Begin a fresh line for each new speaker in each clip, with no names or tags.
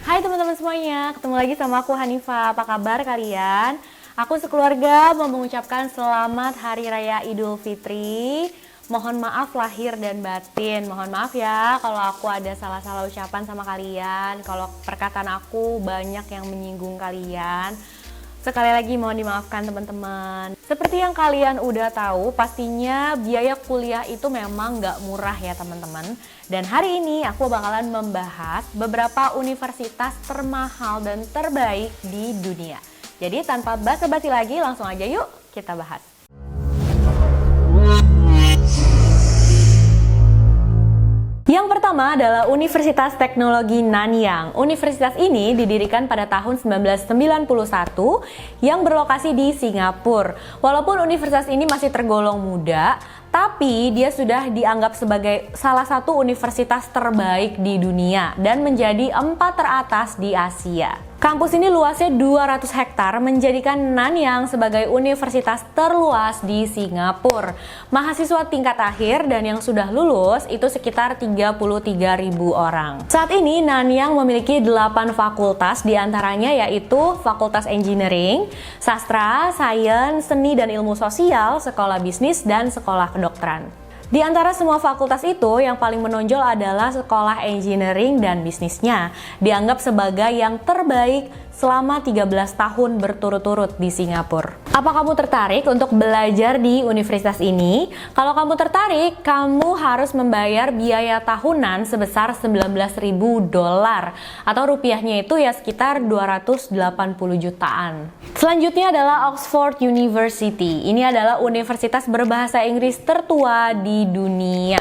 Hai teman-teman semuanya, ketemu lagi sama aku Hanifah. Apa kabar kalian? Aku sekeluarga mau mengucapkan selamat Hari Raya Idul Fitri. Mohon maaf lahir dan batin. Mohon maaf ya kalau aku ada salah-salah ucapan sama kalian. Kalau perkataan aku banyak yang menyinggung kalian. Sekali lagi mohon dimaafkan teman-teman. Seperti yang kalian udah tahu, pastinya biaya kuliah itu memang nggak murah ya teman-teman. Dan hari ini aku bakalan membahas beberapa universitas termahal dan terbaik di dunia. Jadi tanpa basa-basi lagi, langsung aja yuk kita bahas. Yang pertama adalah Universitas Teknologi Nanyang. Universitas ini didirikan pada tahun 1991 yang berlokasi di Singapura. Walaupun universitas ini masih tergolong muda, tapi dia sudah dianggap sebagai salah satu universitas terbaik di dunia dan menjadi 4 teratas di Asia. Kampus ini luasnya 200 hektar menjadikan Nanyang sebagai universitas terluas di Singapura. Mahasiswa tingkat akhir dan yang sudah lulus itu sekitar 33.000 orang. Saat ini Nanyang memiliki 8 fakultas, diantaranya yaitu Fakultas Engineering, Sastra, Sains, Seni dan Ilmu Sosial, Sekolah Bisnis, dan Sekolah Kedokteran. Di antara semua fakultas itu, yang paling menonjol adalah Sekolah Engineering dan Bisnisnya, dianggap sebagai yang terbaik selama 13 tahun berturut-turut di Singapura. Apa kamu tertarik untuk belajar di universitas ini? Kalau kamu tertarik, kamu harus membayar biaya tahunan sebesar $19.000 atau rupiahnya itu ya sekitar 280 jutaan. Selanjutnya adalah Oxford University. Ini adalah universitas berbahasa Inggris tertua di dunia.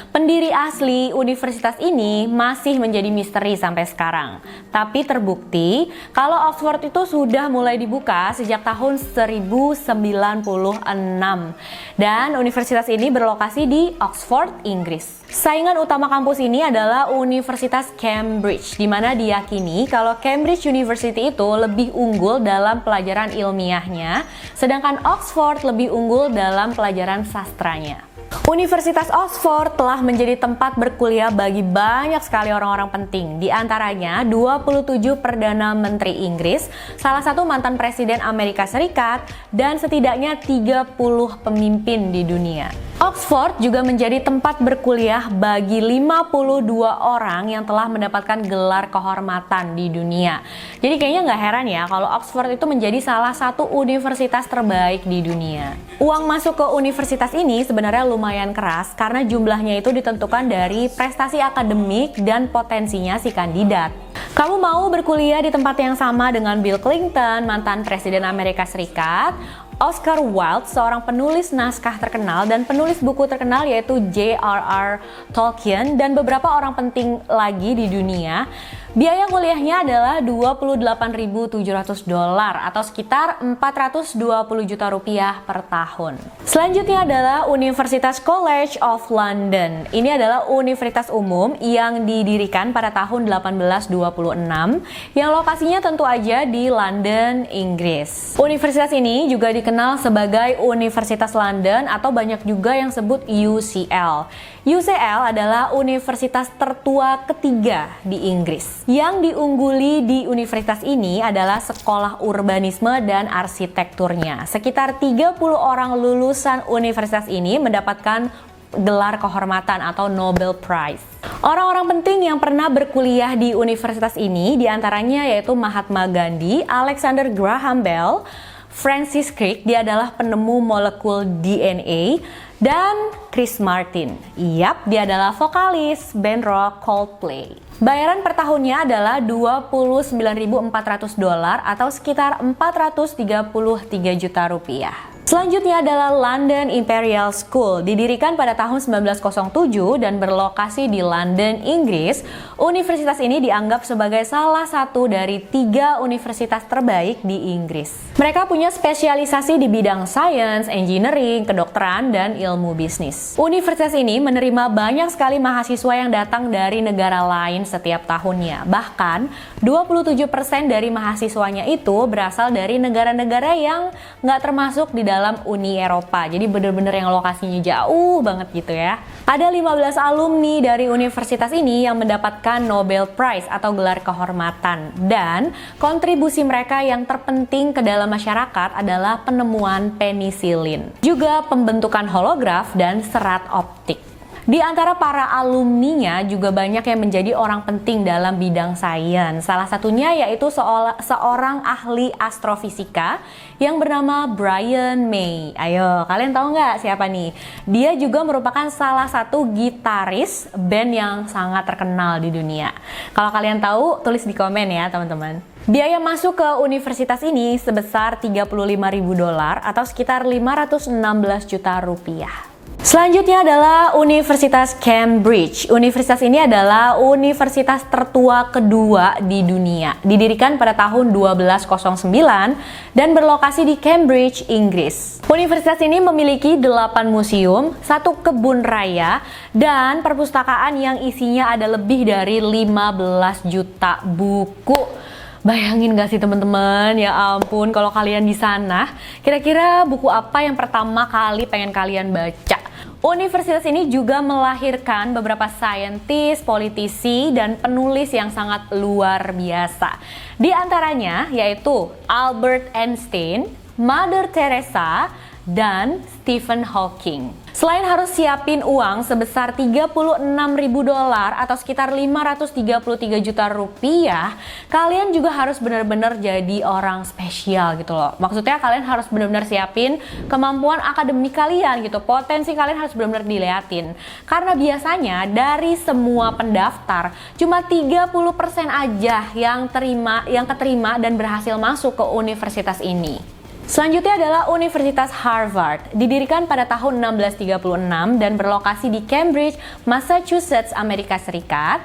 Pendiri asli universitas ini masih menjadi misteri sampai sekarang. Tapi terbukti kalau Oxford itu sudah mulai dibuka sejak tahun 1096 dan universitas ini berlokasi di Oxford, Inggris. Saingan utama kampus ini adalah Universitas Cambridge, di mana diyakini kalau Cambridge University itu lebih unggul dalam pelajaran ilmiahnya, sedangkan Oxford lebih unggul dalam pelajaran sastranya. Universitas Oxford telah menjadi tempat berkuliah bagi banyak sekali orang-orang penting, di antaranya 27 Perdana Menteri Inggris, salah satu mantan Presiden Amerika Serikat, dan setidaknya 30 pemimpin di dunia. Oxford juga menjadi tempat berkuliah bagi 52 orang yang telah mendapatkan gelar kehormatan di dunia. Jadi kayaknya nggak heran ya kalau Oxford itu menjadi salah satu universitas terbaik di dunia. Uang masuk ke universitas ini sebenarnya lumayan keras karena jumlahnya itu ditentukan dari prestasi akademik dan potensinya si kandidat. Kamu mau berkuliah di tempat yang sama dengan Bill Clinton, mantan Presiden Amerika Serikat, Oscar Wilde, seorang penulis naskah terkenal dan penulis buku terkenal yaitu J.R.R. Tolkien, dan beberapa orang penting lagi di dunia. Biaya kuliahnya adalah $28.700 atau sekitar 420 juta rupiah per tahun. Selanjutnya adalah Universitas College of London. Ini adalah universitas umum yang didirikan pada tahun 1826 yang lokasinya tentu aja di London, Inggris. Universitas ini juga dikenal sebagai Universitas London atau banyak juga yang sebut UCL. UCL adalah universitas tertua ketiga di Inggris. Yang diungguli di universitas ini adalah sekolah urbanisme dan arsitekturnya. Sekitar 30 orang lulusan universitas ini mendapatkan gelar kehormatan atau Nobel Prize. Orang-orang penting yang pernah berkuliah di universitas ini diantaranya yaitu Mahatma Gandhi, Alexander Graham Bell, Francis Crick, dia adalah penemu molekul DNA, dan Chris Martin. Yap, dia adalah vokalis band rock Coldplay. Bayaran per tahunnya adalah $29.400 atau sekitar 433 juta rupiah. Selanjutnya adalah London Imperial School. Didirikan pada tahun 1907 dan berlokasi di London, Inggris. Universitas ini dianggap sebagai salah satu dari 3 universitas terbaik di Inggris. Mereka punya spesialisasi di bidang sains, engineering, kedokteran, dan ilmu bisnis. Universitas ini menerima banyak sekali mahasiswa yang datang dari negara lain setiap tahunnya. Bahkan 27% dari mahasiswanya itu berasal dari negara-negara yang nggak termasuk di dalam Uni Eropa. Jadi bener-bener yang lokasinya jauh banget gitu ya. Ada 15 alumni dari universitas ini yang mendapatkan Nobel Prize atau gelar kehormatan. Dan kontribusi mereka yang terpenting ke dalam masyarakat adalah penemuan penisilin, juga pembentukan holograf dan serat optik. Di antara para alumninya juga banyak yang menjadi orang penting dalam bidang sains. Salah satunya yaitu seorang ahli astrofisika yang bernama Brian May. Ayo, kalian tahu nggak siapa nih? Dia juga merupakan salah satu gitaris band yang sangat terkenal di dunia. Kalau kalian tahu, tulis di komen ya teman-teman. Biaya masuk ke universitas ini sebesar $35.000 atau sekitar 516 juta rupiah. Selanjutnya adalah Universitas Cambridge. Universitas ini adalah universitas tertua kedua di dunia. Didirikan pada tahun 1209 dan berlokasi di Cambridge, Inggris. Universitas ini memiliki 8 museum, 1 kebun raya, dan perpustakaan yang isinya ada lebih dari 15 juta buku. Bayangin gak sih teman-teman, ya ampun kalau kalian di sana, kira-kira buku apa yang pertama kali pengen kalian baca? Universitas ini juga melahirkan beberapa saintis, politisi, dan penulis yang sangat luar biasa. Di antaranya yaitu Albert Einstein, Mother Teresa, dan Stephen Hawking. Selain harus siapin uang sebesar $36.000 atau sekitar 533 juta rupiah, kalian juga harus benar-benar jadi orang spesial gitu loh. Maksudnya kalian harus benar-benar siapin kemampuan akademik kalian gitu, potensi kalian harus benar-benar diliatin. Karena biasanya dari semua pendaftar cuma 30% aja yang keterima dan berhasil masuk ke universitas ini. Selanjutnya adalah Universitas Harvard. Didirikan pada tahun 1636 dan berlokasi di Cambridge, Massachusetts, Amerika Serikat.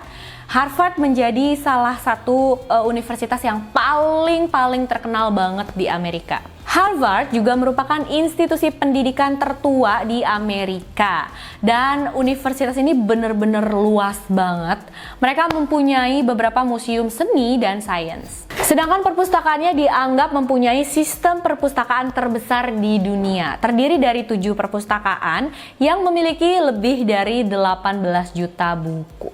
Harvard menjadi salah satu universitas yang paling terkenal banget di Amerika. Harvard juga merupakan institusi pendidikan tertua di Amerika dan universitas ini benar-benar luas banget. Mereka mempunyai beberapa museum seni dan sains. Sedangkan perpustakaannya dianggap mempunyai sistem perpustakaan terbesar di dunia. Terdiri dari 7 perpustakaan yang memiliki lebih dari 18 juta buku.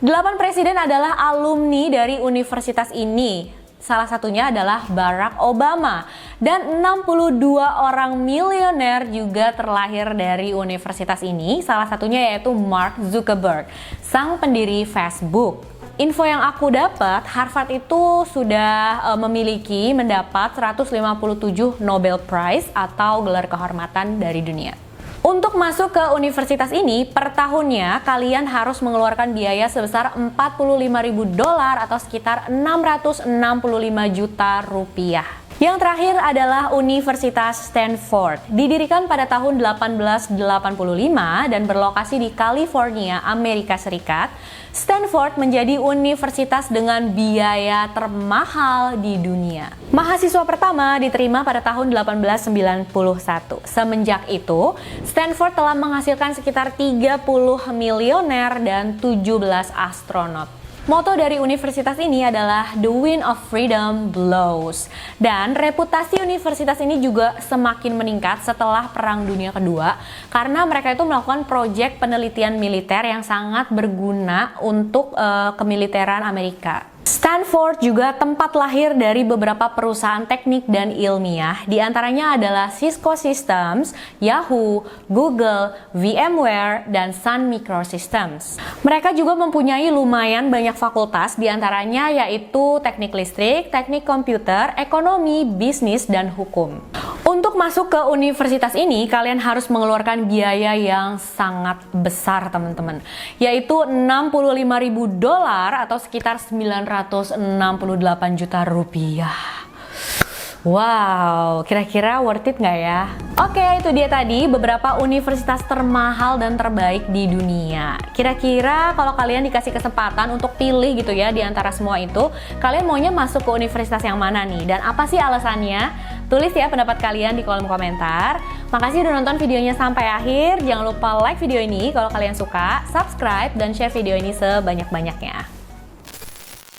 8 presiden adalah alumni dari universitas ini. Salah satunya adalah Barack Obama dan 62 orang miliuner juga terlahir dari universitas ini. Salah satunya yaitu Mark Zuckerberg, sang pendiri Facebook. Info yang aku dapat, Harvard itu sudah mendapat 157 Nobel Prize atau gelar kehormatan dari dunia. Untuk masuk ke universitas ini, per tahunnya kalian harus mengeluarkan biaya sebesar $45.000 atau sekitar 665 juta rupiah. Yang terakhir adalah Universitas Stanford. Didirikan pada tahun 1885 dan berlokasi di California, Amerika Serikat. Stanford menjadi universitas dengan biaya termahal di dunia. Mahasiswa pertama diterima pada tahun 1891. Semenjak itu, Stanford telah menghasilkan sekitar 30 milioner dan 17 astronot. Moto dari universitas ini adalah The Wind of Freedom Blows. Dan reputasi universitas ini juga semakin meningkat setelah Perang Dunia Kedua karena mereka itu melakukan proyek penelitian militer yang sangat berguna untuk kemiliteran Amerika. Stanford juga tempat lahir dari beberapa perusahaan teknik dan ilmiah, di antaranya adalah Cisco Systems, Yahoo, Google, VMware, dan Sun Microsystems. Mereka juga mempunyai lumayan banyak fakultas, di antaranya yaitu teknik listrik, teknik komputer, ekonomi, bisnis, dan hukum. Untuk masuk ke universitas ini, kalian harus mengeluarkan biaya yang sangat besar teman-teman, yaitu $65.000 atau sekitar 968 juta rupiah. Wow, kira-kira worth it nggak ya? Oke, itu dia tadi beberapa universitas termahal dan terbaik di dunia. Kira-kira kalau kalian dikasih kesempatan untuk pilih gitu ya di antara semua itu, kalian maunya masuk ke universitas yang mana nih? Dan apa sih alasannya? Tulis ya pendapat kalian di kolom komentar. Makasih udah nonton videonya sampai akhir. Jangan lupa like video ini kalau kalian suka, subscribe, dan share video ini sebanyak-banyaknya.